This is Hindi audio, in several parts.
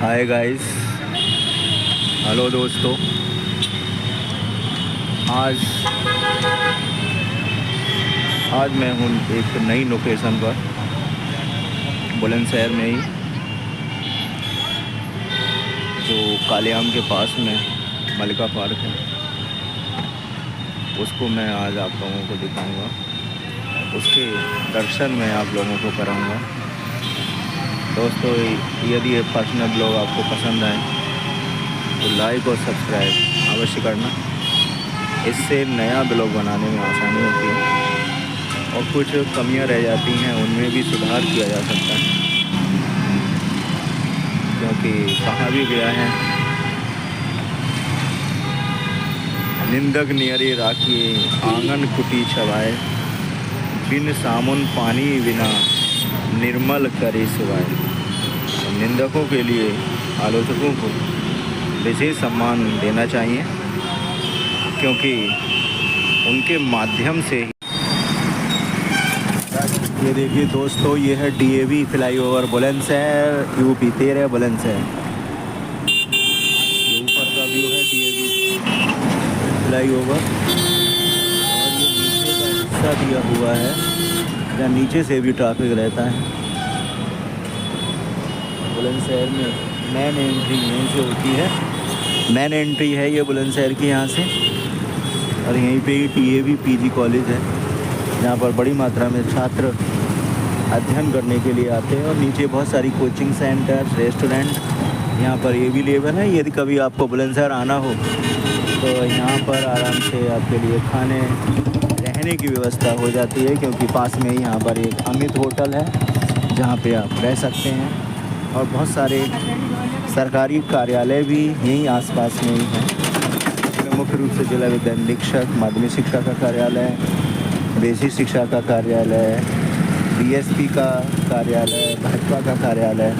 हाय गाइस, हेलो दोस्तों। आज मैं हूँ एक नई लोकेशन पर, बुलंदशहर में ही, जो कालियाम के पास में मलिका पार्क है। उसको मैं आज आप लोगों को दिखाऊंगा, उसके दर्शन मैं आप लोगों को कराऊंगा। दोस्तों, यदि ये पर्सनल ब्लॉग आपको पसंद आए तो लाइक और सब्सक्राइब अवश्य करना। इससे नया ब्लॉग बनाने में आसानी होती है और कुछ कमियां रह जाती हैं, उनमें भी सुधार किया जा सकता है। क्योंकि कहा भी गया है, निंदक नियरे राखिए आंगन कुटी छवाए, बिन सामुन पानी बिना निर्मल करे सिवाय। निंदकों के लिए आलोचकों को विशेष सम्मान देना चाहिए, क्योंकि उनके माध्यम से ही। ये देखिए दोस्तों, ये है DAV flyover Bulandshahr UP 13 Bulandshahr. ये ऊपर का व्यू है DAV फ्लाईओवर, और ये नीचे का हिस्सा दिया हुआ है या नीचे से भी ट्रैफिक रहता है। बुलंदशहर में मेन एंट्री यहीं से होती है, मेन एंट्री है ये बुलंदशहर की यहाँ से। और यहीं पे ही DAV PG कॉलेज है, जहाँ पर बड़ी मात्रा में छात्र अध्ययन करने के लिए आते हैं। और नीचे बहुत सारी कोचिंग सेंटर, रेस्टोरेंट यहाँ पर अवेलेबल है। यदि कभी आपको बुलंदशहर आना हो तो यहाँ पर आराम से आपके लिए खाने रहने की व्यवस्था हो जाती है, क्योंकि पास में ही यहाँ पर एक अमित होटल है, जहाँ पे आप रह सकते हैं। और बहुत सारे सरकारी कार्यालय भी यहीं आसपास में ही हैं। मुख्य रूप से जिला विद्यालय निरीक्षक, माध्यमिक शिक्षा का कार्यालय, बेसिक शिक्षा का कार्यालय, DSP का कार्यालय, भाजपा का कार्यालय,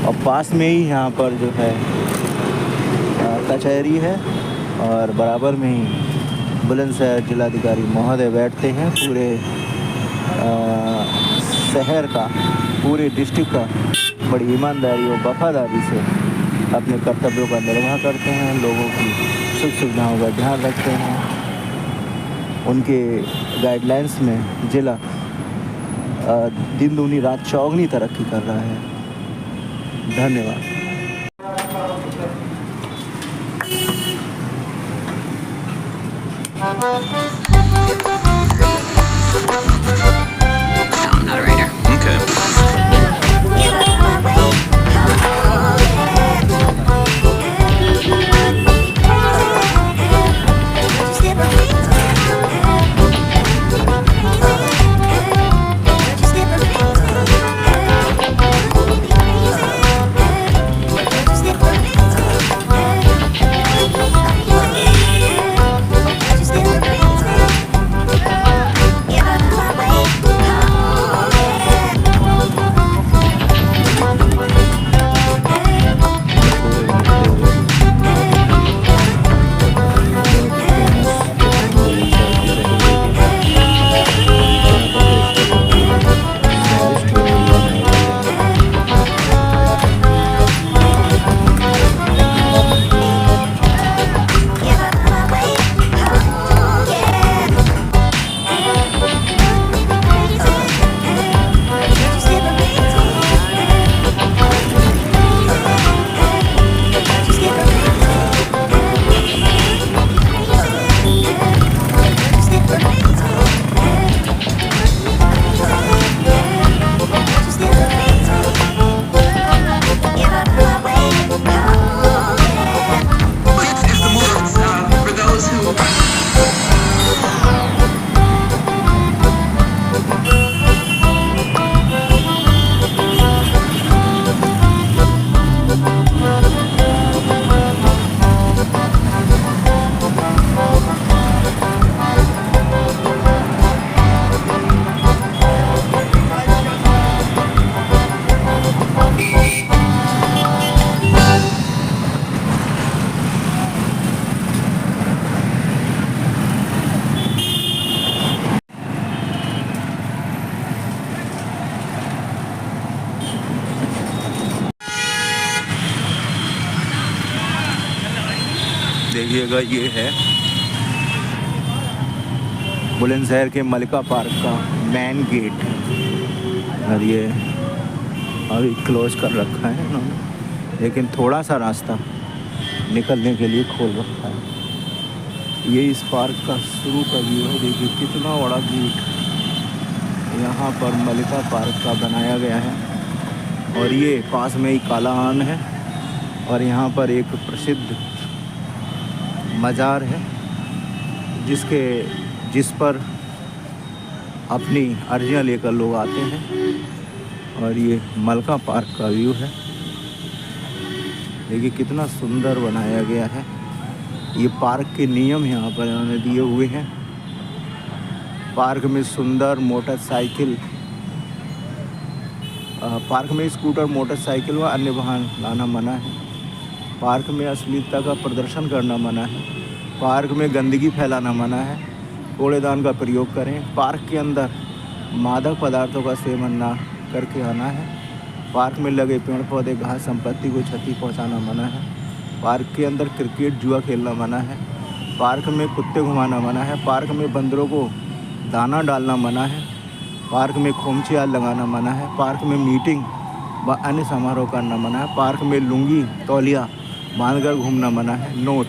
और पास में ही यहाँ पर जो है कचहरी है। और बराबर में ही बुलंदशहर जिलाधिकारी महोदय बैठते हैं। पूरे शहर का, पूरे डिस्ट्रिक्ट का बड़ी ईमानदारी और वफादारी से अपने कर्तव्यों का निर्वाह करते हैं, लोगों की सुख सुविधाओं का ध्यान रखते हैं। उनके गाइडलाइंस में जिला दिन दूनी रात चौगनी तरक्की कर रहा है। धन्यवाद। I'm not a writer. Okay. Yeah. देखिएगा ये है बुलंदशहर के मलिका पार्क का मेन गेट, और ये अभी क्लोज कर रखा है इन्होंने, लेकिन थोड़ा सा रास्ता निकलने के लिए खोल रखा है। ये इस पार्क का शुरू का व्यू है। देखिए कितना बड़ा गेट यहाँ पर मलिका पार्क का बनाया गया है, और ये पास में ही कालाहान है, और यहाँ पर एक प्रसिद्ध मज़ार है जिस पर अपनी अर्जियाँ लेकर लोग आते हैं। और ये मलिका पार्क का व्यू है। देखिए कितना सुंदर बनाया गया है। ये पार्क के नियम यहाँ पर इन्होंने दिए हुए हैं। पार्क में सुंदर मोटरसाइकिल, पार्क में स्कूटर, मोटरसाइकिल व अन्य वाहन लाना मना है। पार्क में अश्लीलता का प्रदर्शन करना मना है। पार्क में गंदगी फैलाना मना है। कूड़ेदान का प्रयोग करें। पार्क के अंदर मादक पदार्थों का सेवन ना करके आना है। पार्क में लगे पेड़ पौधे, घास संपत्ति को क्षति पहुंचाना मना है। पार्क के अंदर क्रिकेट, जुआ खेलना मना है। पार्क में कुत्ते घुमाना मना है। पार्क में बंदरों को दाना डालना मना है। पार्क में खोमची आग लगाना मना है। पार्क में मीटिंग व अन्य समारोह करना मना है। पार्क में लुंगी तौलिया बांधकर घूमना मना है। नोट: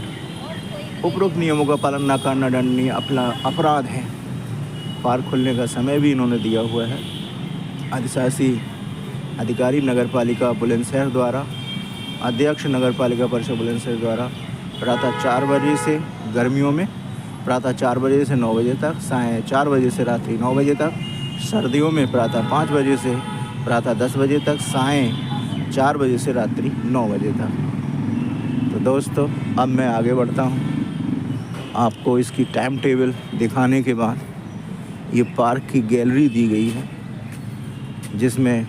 उपरोक्त नियमों का पालन न करना दंडनीय अपराध है। पार्क खुलने का समय भी इन्होंने दिया हुआ है। अधिशासी अधिकारी नगर पालिका बुलंदशहर द्वारा, अध्यक्ष नगर पालिका परिषद बुलंदशहर द्वारा प्रातः 4 बजे से, गर्मियों में प्रातः 4 बजे से 9 बजे तक, सायं 4 बजे से रात्रि 9 बजे तक, सर्दियों में प्रातः 5 बजे से प्रातः 10 बजे तक, सायं 4 बजे से रात्रि 9 बजे तक। तो दोस्तों अब मैं आगे बढ़ता हूँ। आपको इसकी टाइम टेबल दिखाने के बाद ये पार्क की गैलरी दी गई है, जिसमें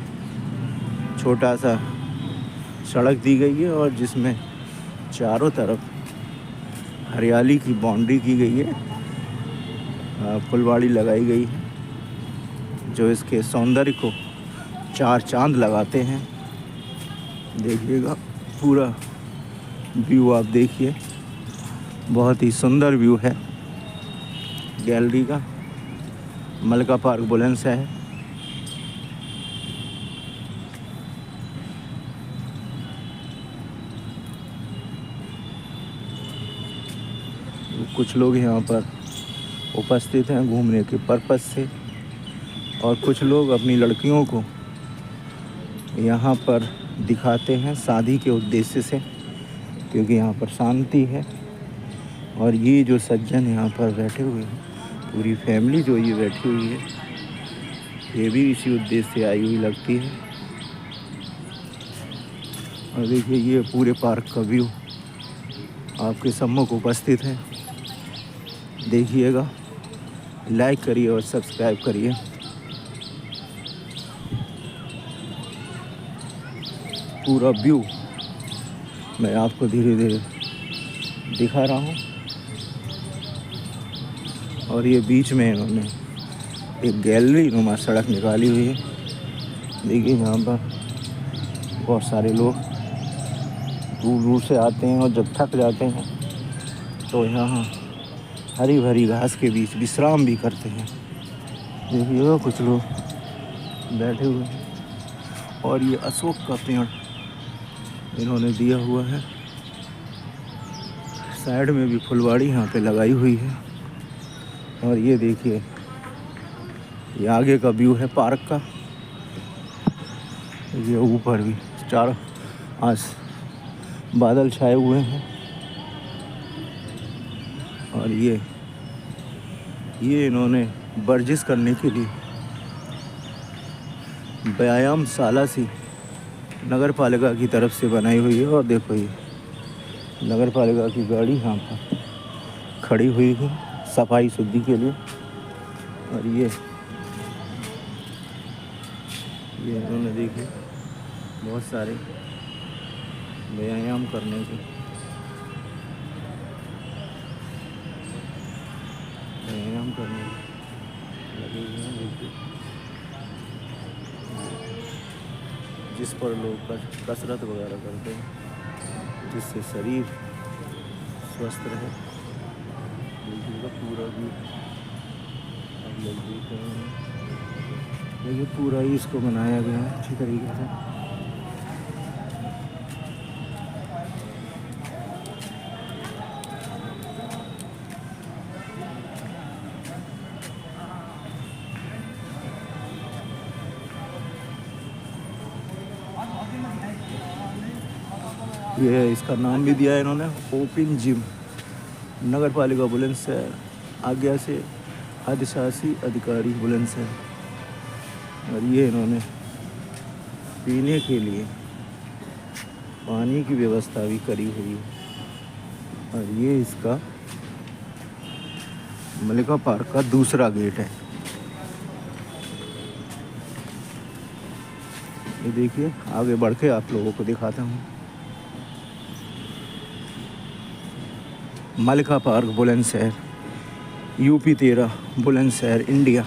छोटा सा सड़क दी गई है और जिसमें चारों तरफ हरियाली की बाउंड्री की गई है, फुलवाड़ी लगाई गई है, जो इसके सौंदर्य को 4 चांद लगाते हैं। देखिएगा पूरा व्यू, आप देखिए बहुत ही सुंदर व्यू है गैलरी का, मलिका पार्क बुलंदशहर। कुछ लोग यहाँ पर उपस्थित हैं घूमने के पर्पस से, और कुछ लोग अपनी लड़कियों को यहाँ पर दिखाते हैं शादी के उद्देश्य से, क्योंकि यहाँ पर शांति है। और ये जो सज्जन यहाँ पर बैठे हुए हैं, पूरी फैमिली जो ये बैठी हुई है, ये भी इसी उद्देश्य से आई हुई लगती है। और देखिए ये पूरे पार्क का व्यू आपके सम्मुख उपस्थित है। देखिएगा, लाइक करिए और सब्सक्राइब करिए। पूरा व्यू मैं आपको धीरे धीरे दिखा रहा हूँ। और ये बीच में इन्होंने एक गैलरी नुमा सड़क निकाली हुई है। देखिए यहाँ पर बहुत सारे लोग दूर दूर से आते हैं, और जब थक जाते हैं तो यहाँ हरी भरी घास के बीच विश्राम भी करते हैं। देखिए कुछ लोग बैठे हुए हैं, और ये अशोक का पेड़ इन्होंने दिया हुआ है। साइड में भी फुलवाड़ी यहाँ पे लगाई हुई है। और ये देखिए ये आगे का व्यू है पार्क का। ये ऊपर भी चारों आज बादल छाए हुए हैं। और ये इन्होंने वर्जिश करने के लिए व्यायामशाला सी नगर पालिका की तरफ से बनाई हुई है। और देखो ये नगर पालिका की गाड़ी यहाँ पर खड़ी हुई है सफाई शुद्धि के लिए। और ये इन्होंने देखिए बहुत सारे व्यायाम करने के लगे हुए हैं। देखिए जिस पर लोग कसरत वगैरह करते हैं, जिससे शरीर स्वस्थ रहे। देखिएगा पूरा व्यू आप लोग देख रहे हैं। देखिए पूरा ही इसको बनाया गया है अच्छी तरीके से। ये है, इसका नाम भी दिया है इन्होंने ओपन जिम। नगर पालिका बुलंदशहर आज्ञा से अधिशासी अधिकारी बुलंदशहर। और ये इन्होंने पीने के लिए पानी की व्यवस्था भी करी हुई है। और ये इसका मलिका पार्क का दूसरा गेट है। ये देखिए आगे बढ़ के आप लोगों को दिखाता हूँ। Malika park Bulandshahr UP 13 Bulandshahr India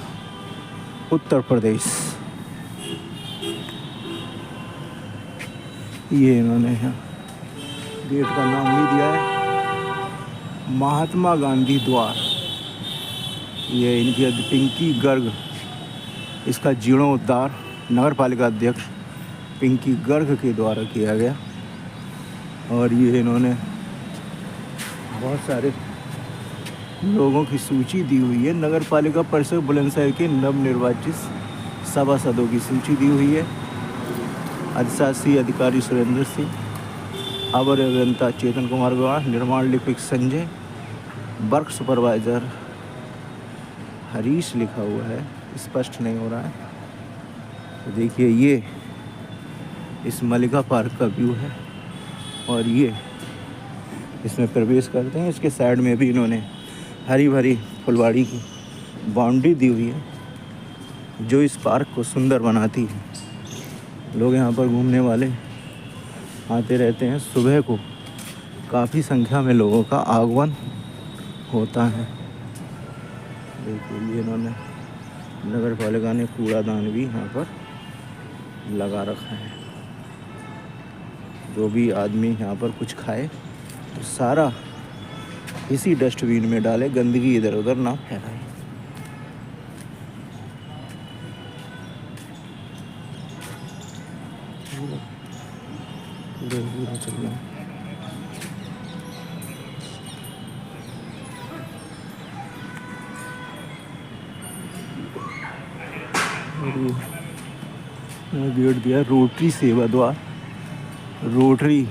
Uttar Pradesh. ये इन्होंने यहाँ गेट का नाम भी दिया है महात्मा गांधी द्वार। ये इनकी पिंकी गर्ग, इसका जीर्णोद्धार नगर पालिका अध्यक्ष पिंकी गर्ग के द्वारा किया गया। और ये इन्होंने बहुत सारे लोगों की सूची दी हुई है। नगर पालिका परिषद बुलंदशहर के नवनिर्वाचित सभासदों की सूची दी हुई है। अधिशासी अधिकारी सुरेंद्र सिंह, अवर अभियंता चेतन कुमार गौड़, निर्माण लिपिक संजय, वर्क सुपरवाइज़र हरीश लिखा हुआ है, स्पष्ट नहीं हो रहा है। तो देखिए ये इस मलिका पार्क का व्यू है। और ये इसमें प्रवेश करते हैं। इसके साइड में भी इन्होंने हरी भरी फुलवाड़ी की बाउंड्री दी हुई है जो इस पार्क को सुंदर बनाती है। लोग यहाँ पर घूमने वाले आते रहते हैं। सुबह को काफ़ी संख्या में लोगों का आगमन होता है। देखिए ये इन्होंने नगर पालिका ने कूड़ादान भी यहाँ पर लगा रखा है। जो भी आदमी यहाँ पर कुछ खाए तो सारा इसी डस्टबिन में डाले, गंदगी इधर उधर ना फैलाए। पूरा चलना गेट दिया रोटरी सेवा द्वार, रोटरी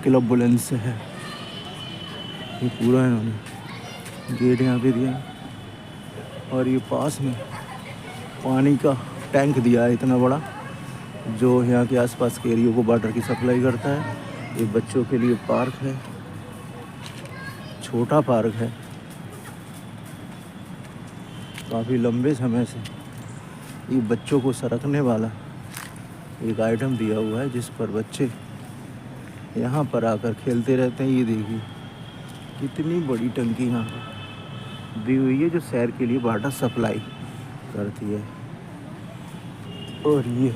क्लब बुलंदशहर। ये पूरा इन्होंने गेट यहाँ पे दिया। और ये पास में पानी का टैंक दिया है इतना बड़ा, जो यहाँ के आसपास के एरिया को वाटर की सप्लाई करता है। ये बच्चों के लिए पार्क है, छोटा पार्क है। काफ़ी लंबे समय से ये बच्चों को सरकने वाला एक आइटम दिया हुआ है जिस पर बच्चे यहाँ पर आकर खेलते रहते हैं। ये देखिए कितनी बड़ी टंकी यहाँ पर दी हुई है जो शहर के लिए वाटर सप्लाई करती है। और ये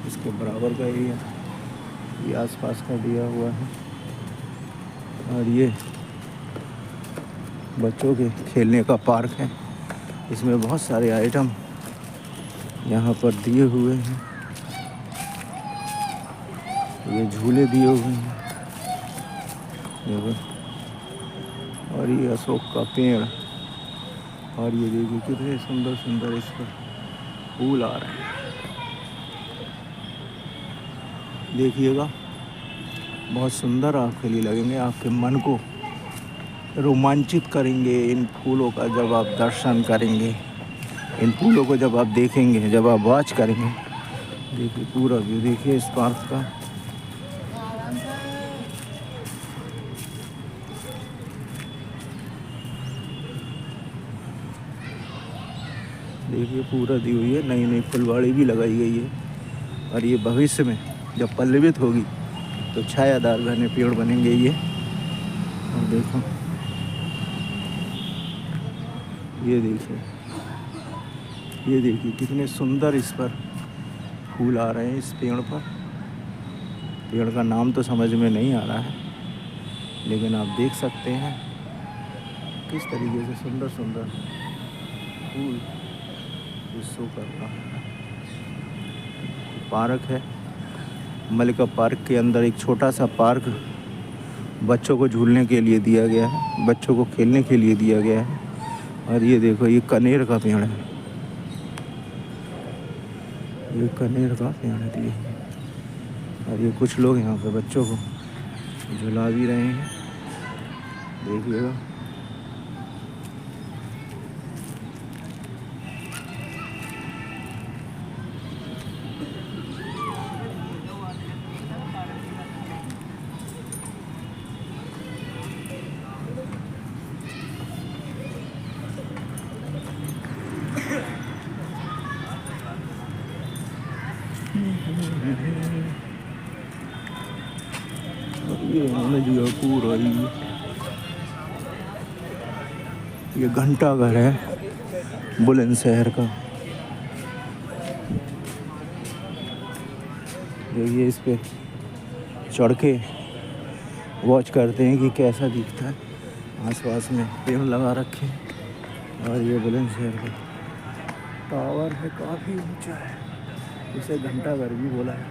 इसके बराबर का एरिया ये आसपास का दिया हुआ है। और ये बच्चों के खेलने का पार्क है। इसमें बहुत सारे आइटम यहाँ पर दिए हुए हैं। ये झूले दिए हुए हैं। और ये अशोक का पेड़। और ये देखिए कितने सुंदर सुंदर इस पर फूल आ रहे हैं। देखिएगा बहुत सुंदर आपके लिए लगेंगे, आपके मन को रोमांचित करेंगे इन फूलों का जब आप दर्शन करेंगे, इन फूलों को जब आप देखेंगे, जब आप वॉच करेंगे। देखिए पूरा व्यू देखिए इस पार्क का। देखिए पूरा दी हुई है, नई नई फुलवाड़ी भी लगाई गई है। और ये भविष्य में जब पल्लवित होगी तो छायादार घने पेड़ बनेंगे ये। और देखो ये देखिए कितने सुंदर इस पर फूल आ रहे हैं इस पेड़ पर। पेड़ का नाम तो समझ में नहीं आ रहा है लेकिन आप देख सकते हैं किस तरीके से सुंदर सुंदर फूल शो कर रहा है। पार्क है, मलिका पार्क के अंदर एक छोटा सा पार्क बच्चों को झूलने के लिए दिया गया है, बच्चों को खेलने के लिए दिया गया है। और ये देखो, ये कनेर का पेड़ है, ये कनेर का पेड़ है ये। और ये कुछ लोग यहाँ पे बच्चों को झुला भी रहे हैं, देखिएगा। ये इन्होंने दिया पूरा ये घंटा घर है बुलंदशहर का। देखिए, इस पे चढ़ के वॉच करते हैं कि कैसा दिखता है। आसपास में पेड़ लगा रखे हैं। और ये बुलंदशहर का टावर है, काफ़ी ऊंचा है, इसे घंटा घर भी बोला है।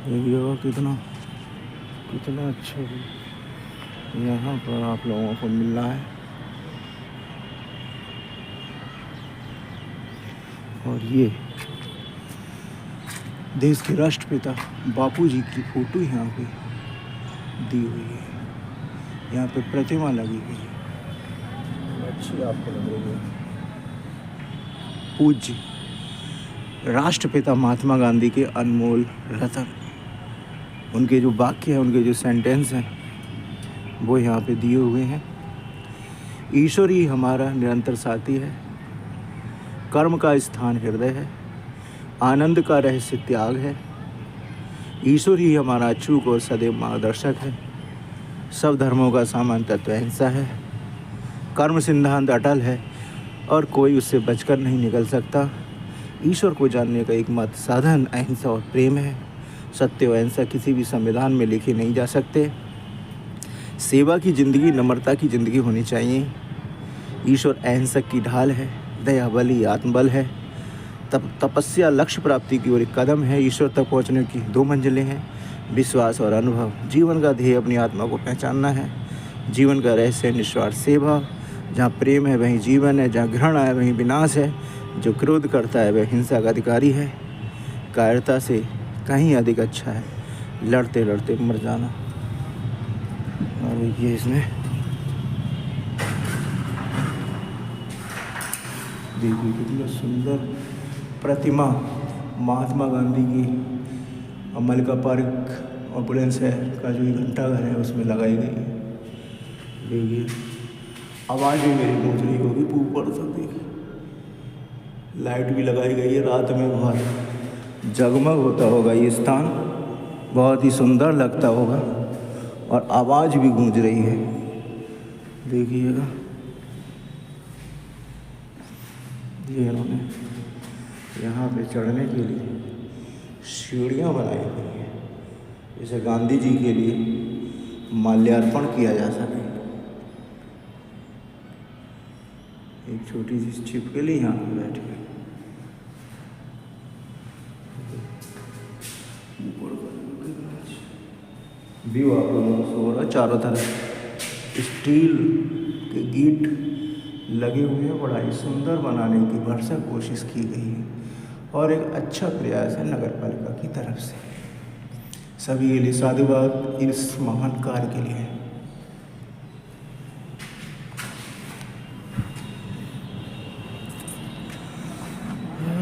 देखिएगा कितना कितना अच्छा है। यहाँ पर आप लोगों को मिलना है। और ये देश के राष्ट्रपिता बापू जी की फोटो यहाँ पे दी हुई है। यहाँ पे प्रतिमा लगी हुई है, अच्छी आपको लग रही है। पूज्य राष्ट्रपिता महात्मा गांधी के अनमोल रतन, उनके जो वाक्य हैं, उनके जो सेंटेंस हैं, वो यहाँ पे दिए हुए हैं। ईश्वर ही हमारा निरंतर साथी है, कर्म का स्थान हृदय है, आनंद का रहस्य त्याग है, ईश्वर ही हमारा अचूक और सदैव मार्गदर्शक है, सब धर्मों का सामान्य तत्व अहिंसा है, कर्म सिद्धांत अटल है और कोई उससे बचकर नहीं निकल सकता। ईश्वर को जानने का एकमात्र साधन अहिंसा और प्रेम है। सत्य और अहिंसा किसी भी संविधान में लिखे नहीं जा सकते। सेवा की ज़िंदगी, नम्रता की ज़िंदगी होनी चाहिए। ईश्वर अहिंसक की ढाल है, दया बल ही आत्मबल है, तपस्या लक्ष्य प्राप्ति की ओर एक कदम है। ईश्वर तक पहुंचने की 2 मंजिलें हैं, विश्वास और अनुभव। जीवन का ध्येय अपनी आत्मा को पहचानना है। जीवन का रहस्य निस्वार्थ सेवा। जहाँ प्रेम है वहीं जीवन है, जहाँ घृणा है वहीं विनाश है, जो क्रोध करता है वह हिंसा का अधिकारी है। कायरता से कहीं अधिक अच्छा है लड़ते लड़ते मर जाना। और ये इसमें देखिए कितना सुंदर प्रतिमा महात्मा गांधी की मलिका पार्क और बुलंदशहर का जो घंटा घर है उसमें लगाई गई है। देखिए, आवाज़ भी मेरी पहुँच रही होगी ऊपर तक। देखिए, लाइट भी लगाई गई है, रात में बहुत जगमग होता होगा ये स्थान, बहुत ही सुंदर लगता होगा और आवाज़ भी गूंज रही है। देखिएगा, ये इन्होंने यहाँ पे चढ़ने के लिए सीढ़ियाँ बनाई हुई हैं, जैसे गांधी जी के लिए माल्यार्पण किया जा सके। एक छोटी सी छिपकली यहाँ पे बैठी है। व्यू आप लोगों को हो रहा है, चारों तरफ स्टील के गेट लगे हुए हैं। बड़ा ही सुंदर बनाने की भरसक कोशिश की गई है और एक अच्छा प्रयास है नगर पालिका की तरफ से। सभी के लिए साधुवाद इस महान कार्य के लिए।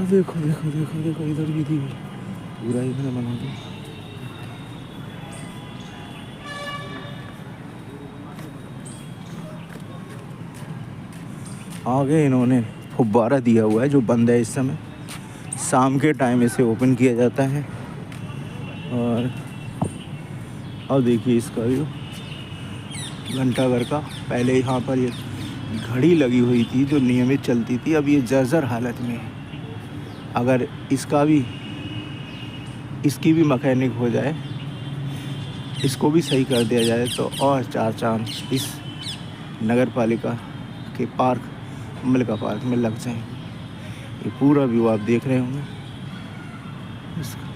देखो देखो देखो देखो, इधर भी थी, पूरा इधर बना दिया। आगे इन्होंने फुब्बारा दिया हुआ है जो बंद है इस समय। शाम के टाइम इसे ओपन किया जाता है। और अब देखिए इसका व्यू घंटाघर का। पहले यहाँ पर ये घड़ी लगी हुई थी जो नियमित चलती थी, अब ये जर्जर हालत में है। अगर इसकी भी मैकेनिक हो जाए, इसको भी सही कर दिया जाए तो और 4 चांद इस नगर पालिका के पार्क, मलका पार्क में लग जाएं। ये पूरा व्यू आप देख रहे होंगे, इसका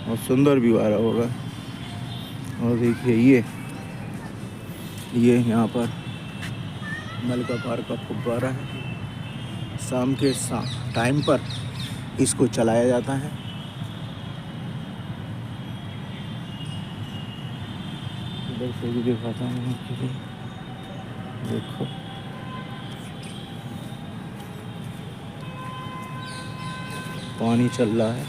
बहुत सुंदर व्यू आ रहा होगा। और देखिए ये यहाँ पर मलका पार्क का फुब्बारा है। शाम के टाइम पर इसको चलाया जाता है। इधर से भी दिखाता हूँ आपके लिए, देखो पानी चल रहा है,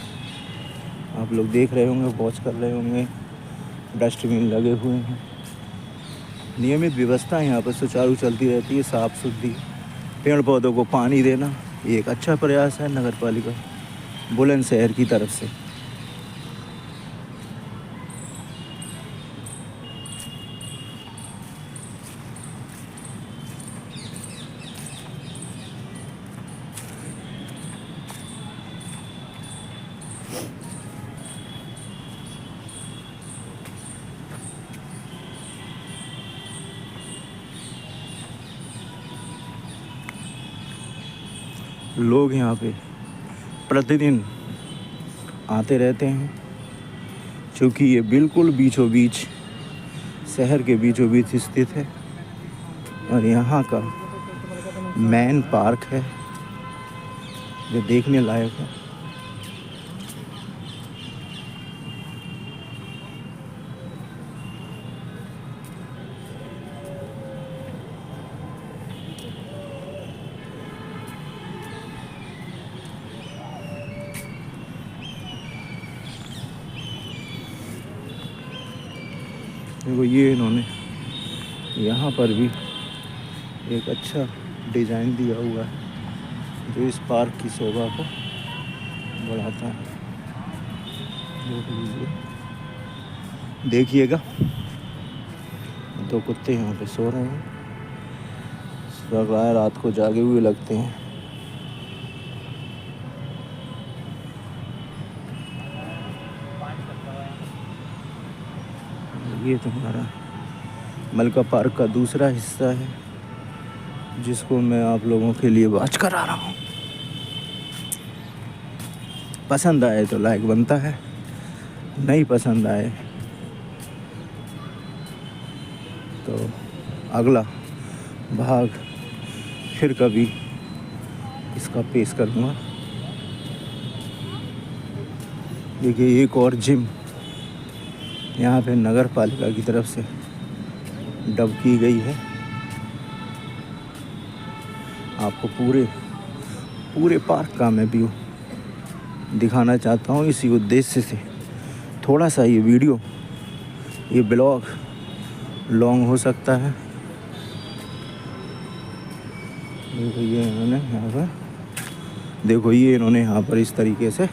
आप लोग देख रहे होंगे, वॉच कर रहे होंगे। डस्टबिन लगे हुए हैं, नियमित व्यवस्था यहाँ पर सुचारू चलती रहती है, साफ सुथरी, पेड़ पौधों को पानी देना, ये एक अच्छा प्रयास है नगर पालिका बुलंदशहर की तरफ से। लोग यहाँ पे प्रतिदिन आते रहते हैं, क्योंकि ये बिल्कुल बीचों बीच, शहर के बीचों बीच स्थित है और यहाँ का मेन पार्क है जो देखने लायक है। देखो ये इन्होंने यहाँ पर भी एक अच्छा डिज़ाइन दिया हुआ है जो इस पार्क की शोभा को बढ़ाता है। देखिएगा, 2 कुत्ते यहाँ पे सो रहे हैं, लग रहा है रात को जागे हुए लगते हैं। ये तुम्हारा मलका पार्क का दूसरा हिस्सा है जिसको मैं आप लोगों के लिए वॉच करा रहा हूँ। पसंद आए तो लाइक बनता है, नहीं पसंद आए तो अगला भाग फिर कभी इसका पेश करूँगा। देखिए एक और जिम यहाँ पे नगर पालिका की तरफ से डब की गई है। आपको पूरे पार्क का मैं व्यू दिखाना चाहता हूँ। इसी उद्देश्य से थोड़ा सा ये वीडियो, ये ब्लॉग लॉन्ग हो सकता है। देखो ये इन्होंने यहाँ पर इस तरीके से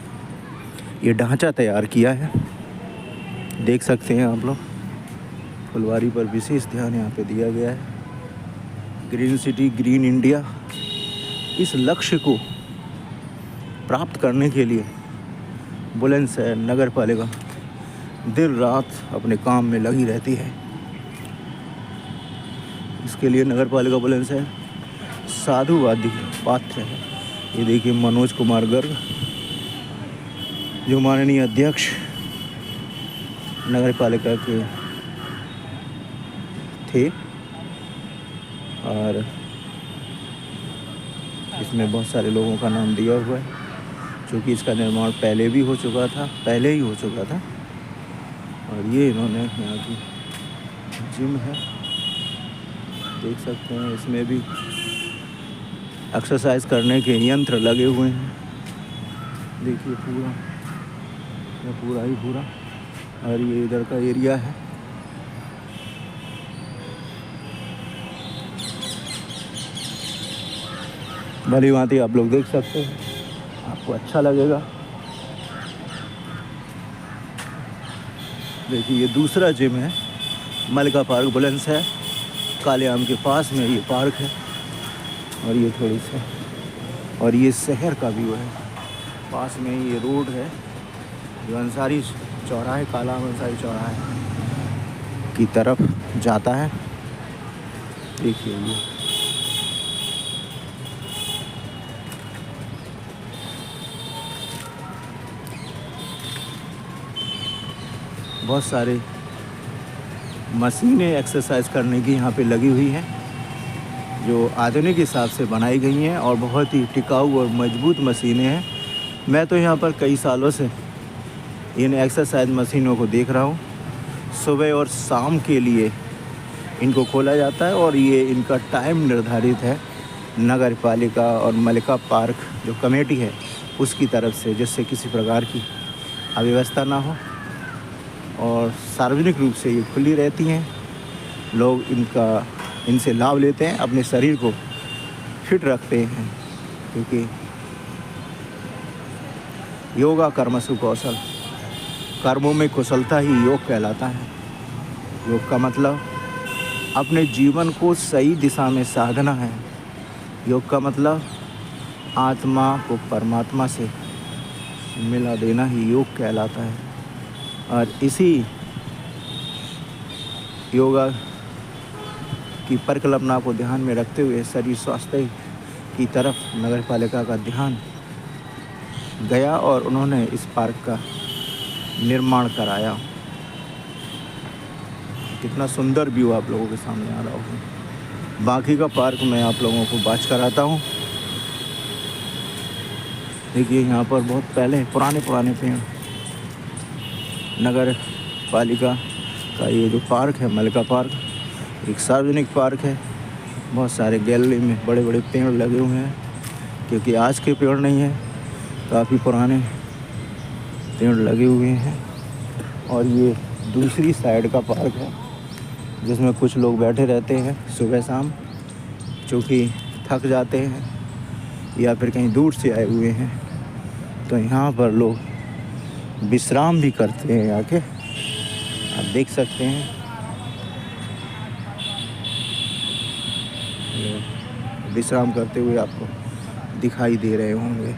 ये ढांचा तैयार किया है, देख सकते हैं आप लोग। फुलवारी पर विशेष ध्यान यहाँ पे दिया गया है। ग्रीन सिटी, ग्रीन इंडिया, इस लक्ष्य को प्राप्त करने के लिए बुलंदशहर नगर पालिका दिन रात अपने काम में लगी रहती है। इसके लिए नगर पालिका बुलंदशहर साधुवादी पात्र है। ये देखिए मनोज कुमार गर्ग जो माननीय अध्यक्ष नगर पालिका के थे, और इसमें बहुत सारे लोगों का नाम दिया हुआ है, क्योंकि इसका निर्माण पहले ही हो चुका था। और ये इन्होंने यहाँ की जिम है, देख सकते हैं। इसमें भी एक्सरसाइज करने के यंत्र लगे हुए हैं। देखिए पूरा और ये इधर का एरिया है। भली भांति आप लोग देख सकते हैं, आपको अच्छा लगेगा। देखिए ये दूसरा जिम है, मलका पार्क बुलंदशहर, काले आम के पास में ये पार्क है। और ये थोड़ी सा, और ये शहर का व्यू है। पास में ही ये रोड है जो अंसारी चौराहे, काला अंसारी चौराहे की तरफ जाता है। देखिए ये बहुत सारे मशीनें एक्सरसाइज करने की यहाँ पे लगी हुई हैं जो आधुनिक हिसाब से बनाई गई हैं और बहुत ही टिकाऊ और मजबूत मशीनें हैं। मैं तो यहाँ पर कई सालों से इन एक्सरसाइज मशीनों को देख रहा हूँ। सुबह और शाम के लिए इनको खोला जाता है और ये इनका टाइम निर्धारित है नगर पालिका और मलिका पार्क जो कमेटी है उसकी तरफ से, जिससे किसी प्रकार की अव्यवस्था ना हो और सार्वजनिक रूप से ये खुली रहती हैं। लोग इनसे लाभ लेते हैं, अपने शरीर को फिट रखते हैं, क्योंकि योगा कर्मसु कौशल, कर्मों में कुशलता ही योग कहलाता है। योग का मतलब अपने जीवन को सही दिशा में साधना है। योग का मतलब आत्मा को परमात्मा से मिला देना ही योग कहलाता है। और इसी योगा की परिकल्पना को ध्यान में रखते हुए शरीर स्वास्थ्य की तरफ नगर पालिका का ध्यान गया और उन्होंने इस पार्क का निर्माण कराया। कितना सुंदर व्यू आप लोगों के सामने आ रहा होगा। बाकी का पार्क मैं आप लोगों को बात कराता हूँ। देखिए यहाँ पर बहुत पहले पुराने पेड़, नगर पालिका का ये जो पार्क है मलिका पार्क, एक सार्वजनिक पार्क है। बहुत सारे गैलरी में बड़े बड़े पेड़ लगे हुए हैं, क्योंकि आज के पेड़ नहीं हैं, काफ़ी पुराने पेड़ लगे हुए हैं। और ये दूसरी साइड का पार्क है जिसमें कुछ लोग बैठे रहते हैं सुबह शाम, चूँकि थक जाते हैं या फिर कहीं दूर से आए हुए हैं, तो यहाँ पर लोग विश्राम भी करते हैं आके। आप देख सकते हैं विश्राम करते हुए आपको दिखाई दे रहे होंगे।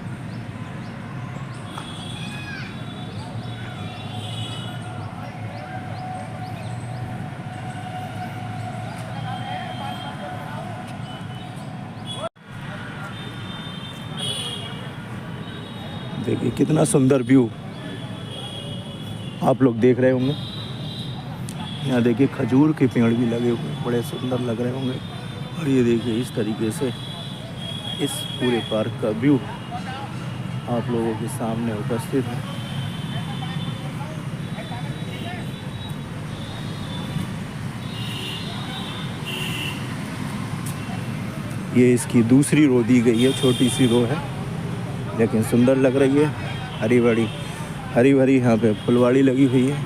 देखिए कितना सुंदर व्यू आप लोग देख रहे होंगे। यहाँ देखिए खजूर के पेड़ भी लगे हुए हैं, बड़े सुंदर लग रहे होंगे। और ये देखिए इस तरीके से इस पूरे पार्क का व्यू आप लोगों के सामने उपस्थित है। ये इसकी दूसरी रो दी गई है, छोटी सी रो है लेकिन सुंदर लग रही है। हरी भरी यहाँ पे फुलवाड़ी लगी हुई है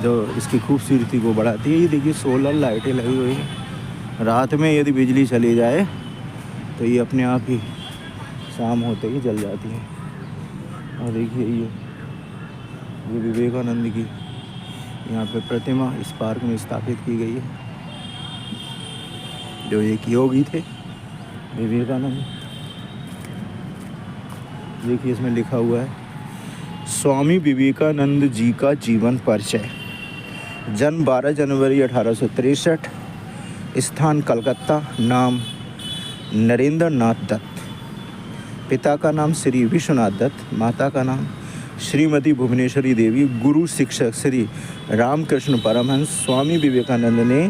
जो इसकी खूबसूरती को बढ़ाती है। ये देखिए सोलर लाइटें लगी हुई हैं। रात में यदि बिजली चली जाए तो ये अपने आप ही शाम होते ही जल जाती है। और देखिए ये विवेकानंद की यहाँ पे प्रतिमा इस पार्क में स्थापित की गई है, जो एक योगी थे विवेकानंद। देखिए इसमें लिखा हुआ है स्वामी विवेकानंद जी का जीवन परिचय। जन्म 12 जनवरी 1863, स्थान कलकत्ता, नाम नरेंद्र नाथ दत्त, पिता का नाम श्री विश्वनाथ दत्त, माता का नाम श्रीमती भुवनेश्वरी देवी, गुरु शिक्षक श्री रामकृष्ण परमहंस। स्वामी विवेकानंद ने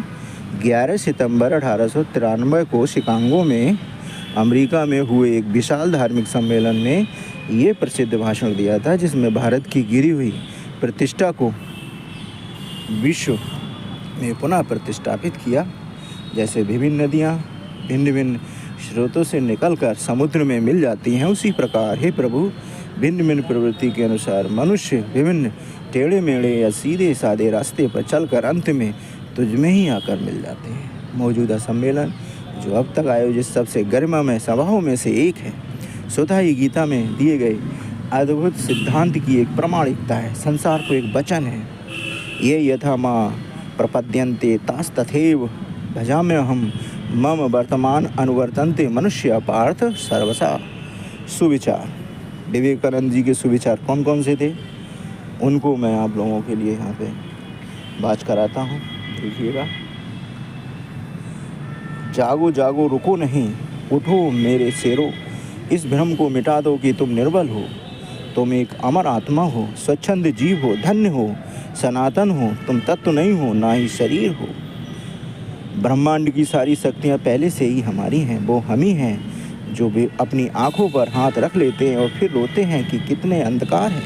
11 सितंबर 1893 को शिकागो में अमेरिका में हुए एक विशाल धार्मिक सम्मेलन में ये प्रसिद्ध भाषण दिया था, जिसमें भारत की गिरी हुई प्रतिष्ठा को विश्व में पुनः प्रतिष्ठापित किया। जैसे विभिन्न नदियाँ भिन्न भिन्न स्रोतों से निकलकर समुद्र में मिल जाती हैं, उसी प्रकार हे प्रभु भिन्न भिन्न प्रवृत्ति के अनुसार मनुष्य विभिन्न टेढ़े मेढ़े या सीधे साधे रास्ते पर चलकर अंत में तुझ में ही आकर मिल जाते हैं। मौजूदा सम्मेलन जो अब तक आयोजित सबसे गरिमामय सभाओं में से एक है, स्वतः ही गीता में दिए गए अद्भुत सिद्धांत की एक प्रामाणिकता है, संसार को एक वचन है। ये यथा माँ प्रपद्यन्ते तास तथैव भजाम्यहम् मम वर्तमान अनुवर्तन्ते मनुष्य पार्थ सर्वसा सुविचार। विवेकानंद जी के सुविचार कौन कौन से थे, उनको मैं आप लोगों के लिए यहाँ पे बात कराता हूँ। देखिएगा। जागो जागो रुको नहीं, उठो मेरे शेरों, इस भ्रम को मिटा दो कि तुम निर्बल हो। तुम एक अमर आत्मा हो, स्वच्छंद जीव हो, धन्य हो, सनातन हो। तुम तत्व नहीं हो, ना ही शरीर हो। ब्रह्मांड की सारी शक्तियाँ पहले से ही हमारी हैं। वो हम ही हैं जो भी अपनी आँखों पर हाथ रख लेते हैं और फिर रोते हैं कि कितने अंधकार है।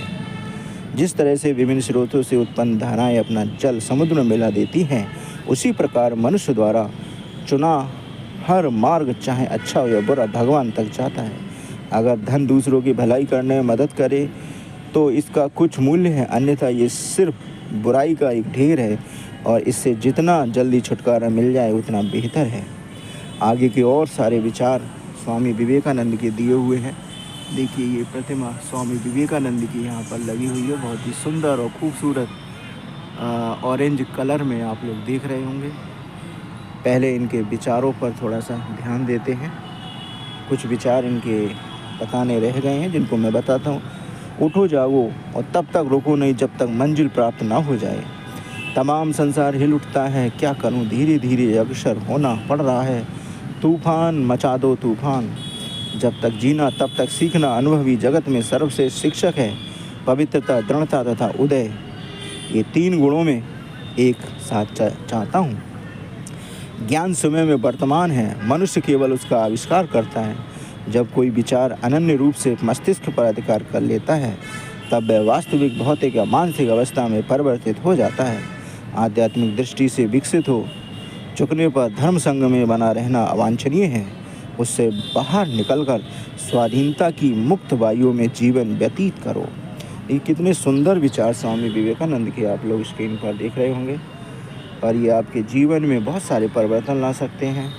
जिस तरह से विभिन्न स्रोतों से उत्पन्न धाराएं अपना जल समुद्र में मिला देती हैं, उसी प्रकार मनुष्य द्वारा चुना हर मार्ग, चाहे अच्छा हो या बुरा, भगवान तक जाता है। अगर धन दूसरों की भलाई करने में मदद करे तो इसका कुछ मूल्य है, अन्यथा ये सिर्फ बुराई का एक ढेर है और इससे जितना जल्दी छुटकारा मिल जाए उतना बेहतर है। आगे के और सारे विचार स्वामी विवेकानंद के दिए हुए हैं। देखिए ये प्रतिमा स्वामी विवेकानंद की यहाँ पर लगी हुई है, बहुत ही सुंदर और खूबसूरत ऑरेंज कलर में आप लोग देख रहे होंगे। पहले इनके विचारों पर थोड़ा सा ध्यान देते हैं। कुछ विचार इनके बताने रह गए हैं जिनको मैं बताता हूँ। उठो जागो और तब तक रुको नहीं जब तक मंजिल प्राप्त ना हो जाए। तमाम संसार हिल उठता है, क्या करूँ, धीरे धीरे अग्रसर होना पड़ रहा है। तूफान मचा दो तूफान, जब तक जीना तब तक सीखना। अनुभवी जगत में सर्वश्रेष्ठ शिक्षक है पवित्रता, दृढ़ता तथा उदय। ये 3 गुणों में एक साथ चाहता हूँ। ज्ञान समय में वर्तमान है, मनुष्य केवल उसका आविष्कार करता है। जब कोई विचार अनन्य रूप से मस्तिष्क पर अधिकार कर लेता है तब वह वास्तविक भौतिक या मानसिक अवस्था में परिवर्तित हो जाता है। आध्यात्मिक दृष्टि से विकसित हो चुकने पर धर्म संग में बना रहना अवांछनीय है। उससे बाहर निकलकर स्वाधीनता की मुक्त वायुओं में जीवन व्यतीत करो। ये कितने सुंदर विचार स्वामी विवेकानंद के आप लोग स्क्रीन पर देख रहे होंगे और ये आपके जीवन में बहुत सारे परिवर्तन ला सकते हैं।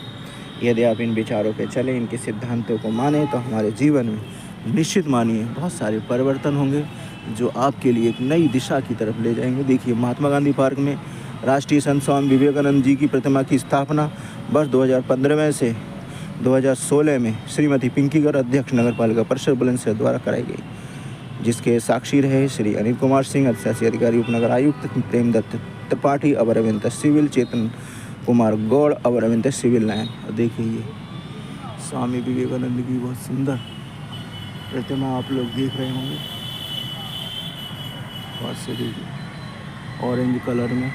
यदि आप इन विचारों पे चलें, इनके सिद्धांतों को माने तो हमारे जीवन में निश्चित मानिए बहुत सारे परिवर्तन होंगे जो आपके लिए एक नई दिशा की तरफ ले जाएंगे। देखिए महात्मा गांधी पार्क में राष्ट्रीय संत स्वामी विवेकानंद जी की प्रतिमा की स्थापना वर्ष 2015 से 2016 में श्रीमती पिंकी गर्ग, अध्यक्ष नगर पालिका परिषद बुलंदशहर द्वारा कराई गई, जिसके साक्षी रहे श्री अनिल कुमार सिंह, शासी अधिकारी उपनगर आयुक्त, प्रेमदत्त त्रिपाठी, अवर अभियंता सिविल, चेतन कुमार गौड़, अवर अभियंता सिविल लाइन। और देखिए ये स्वामी विवेकानंद की बहुत सुंदर प्रतिमा आप लोग देख रहे होंगे। बहुत से देखिए ऑरेंज कलर में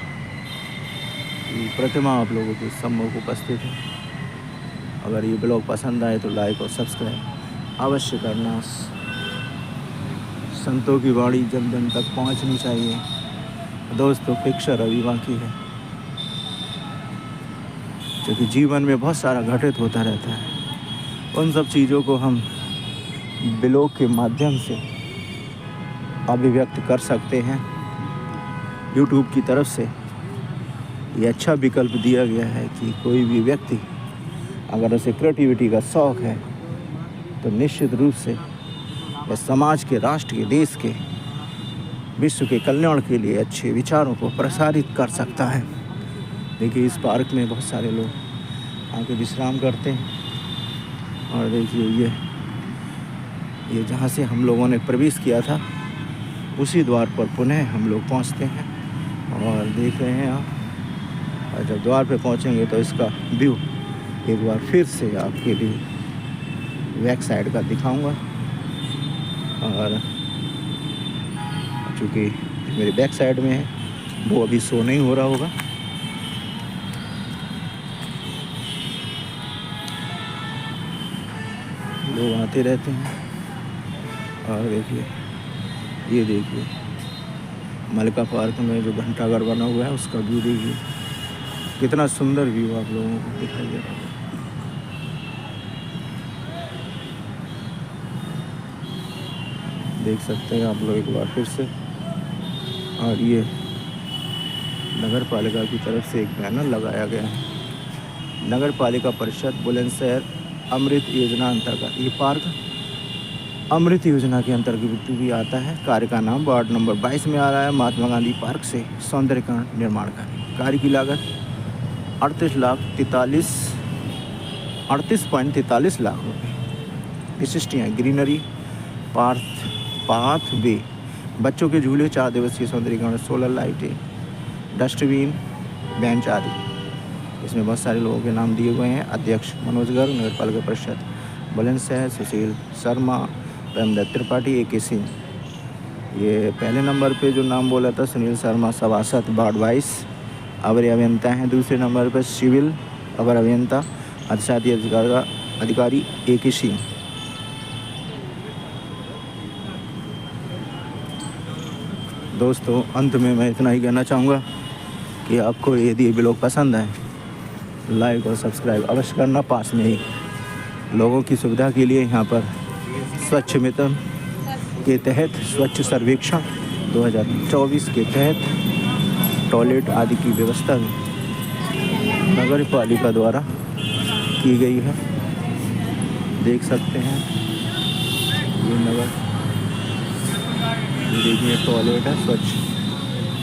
ये प्रतिमा आप लोगों के सम्मुख उपस्थित है। अगर ये ब्लॉग पसंद आए तो लाइक और सब्सक्राइब अवश्य करना। संतों की वाणी जन जन तक पहुंचनी चाहिए। दोस्तों पिक्चर अभी बाकी है, क्योंकि जीवन में बहुत सारा घटित होता रहता है। उन सब चीज़ों को हम ब्लॉग के माध्यम से अभिव्यक्त कर सकते हैं। यूट्यूब की तरफ से ये अच्छा विकल्प दिया गया है कि कोई भी व्यक्ति अगर उसे क्रिएटिविटी का शौक़ है तो निश्चित रूप से वह समाज के, राष्ट्र के, देश के, विश्व के कल्याण के लिए अच्छे विचारों को प्रसारित कर सकता है। देखिए इस पार्क में बहुत सारे लोग आके विश्राम करते हैं। और देखिए ये जहाँ से हम लोगों ने प्रवेश किया था उसी द्वार पर पुनः हम लोग पहुँचते हैं और देख रहे हैं आप। और जब द्वार पे पहुँचेंगे तो इसका व्यू एक बार फिर से आपके लिए बैक साइड का दिखाऊंगा। और चूँकि मेरे बैक साइड में है वो अभी शो नहीं हो रहा होगा। लोग आते रहते हैं। और ये देखिए मलिका पार्क में जो घंटाघर बना हुआ है उसका व्यू देखिए, कितना सुंदर व्यू आप लोगों को दिखाई दे रहा है। देख सकते हैं आप लोग एक बार फिर से। और ये नगर पालिका की तरफ से एक बैनर लगाया गया है, नगर पालिका परिषद बुलंदशहर अमृत योजना अंतर्गत। ये पार्क अमृत योजना के अंतर्गत भी आता है। कार्य का नाम वार्ड नंबर 22 में आ रहा है। महात्मा गांधी पार्क से सौंदर्यीकरण निर्माण कार्य की लागत 38.43 लाख रुपए। विशिष्ट यहाँ ग्रीनरी, पाथ वे, बच्चों के झूले, 4 दिवसीय सौंदर्यीकरण, सोलर लाइटें, डस्टबिन, बेंच आदि। इसमें बहुत सारे लोगों के नाम दिए हुए हैं। अध्यक्ष मनोज गर्ग, नगर पालिका परिषद बुलंदशहर सुशील शर्मा, प्रेमदत्त त्रिपाठी, AK सिंह। ये पहले नंबर पे जो नाम बोला था सुनील शर्मा, सभासद वार्ड 22 अवर अभियंता हैं। दूसरे नंबर पर सिविल अवर अभियंता अधिशासी अधिकारी AK सिंह। दोस्तों अंत में मैं इतना ही कहना चाहूँगा कि आपको यदि ये ब्लॉग पसंद आए लाइक और सब्सक्राइब अवश्य करना। पास में ही लोगों की सुविधा के लिए यहाँ पर स्वच्छ मिशन के तहत स्वच्छ सर्वेक्षण 2024 के तहत टॉयलेट आदि की व्यवस्था नगर पालिका द्वारा की गई है। देख सकते हैं ये नगर, देखिए टॉयलेट है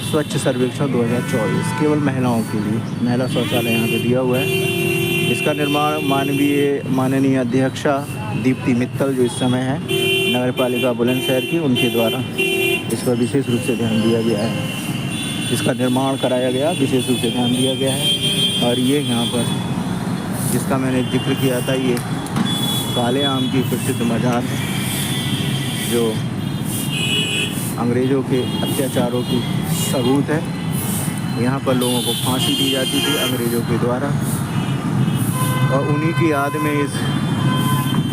स्वच्छ सर्वेक्षण 2024 केवल महिलाओं के लिए। महिला शौचालय यहाँ पे दिया हुआ है। इसका निर्माण माननीय अध्यक्षा दीप्ति मित्तल जो इस समय है नगर पालिका बुलंदशहर की, उनके द्वारा इस पर विशेष रूप से ध्यान दिया गया है। इसका निर्माण कराया गया, विशेष रूप से ध्यान दिया गया है। और ये यहाँ पर जिसका मैंने जिक्र किया था, ये काले आम की प्रसिद्ध मजार है जो अंग्रेज़ों के अत्याचारों की सबूत है। यहाँ पर लोगों को फांसी दी जाती थी अंग्रेज़ों के द्वारा, और उन्हीं की याद में इस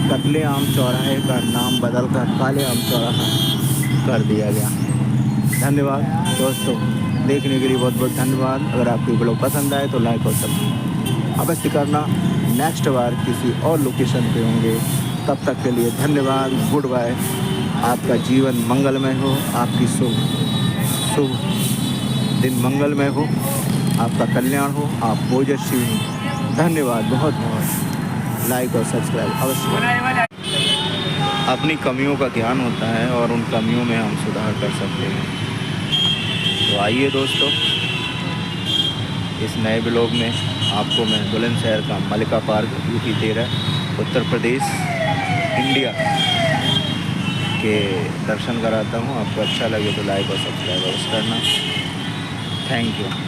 कत्ले आम चौराहे का नाम बदलकर काले आम चौराहा कर दिया गया। धन्यवाद दोस्तों, देखने के लिए बहुत बहुत धन्यवाद। अगर आपको ब्लॉग पसंद आए तो लाइक और सब्सक्राइब अवश्य करना। नेक्स्ट बार किसी और लोकेशन पे होंगे, तब तक के लिए धन्यवाद। Goodbye. आपका जीवन मंगलमय हो, आपकी शुभ दिन मंगलमय हो, आपका कल्याण हो, आप ओजस्वी हो। धन्यवाद बहुत बहुत। लाइक और सब्सक्राइब अवश्य। अपनी कमियों का ज्ञान होता है और उन कमियों में हम सुधार कर सकते हैं। तो आइए दोस्तों, इस नए ब्लॉग में आपको मैं बुलंदशहर का मलिका park UP 13 Uttar Pradesh India के दर्शन कराता हूँ। आपको अच्छा लगे तो लाइक और सब्सक्राइब अवश्य करना। Thank you.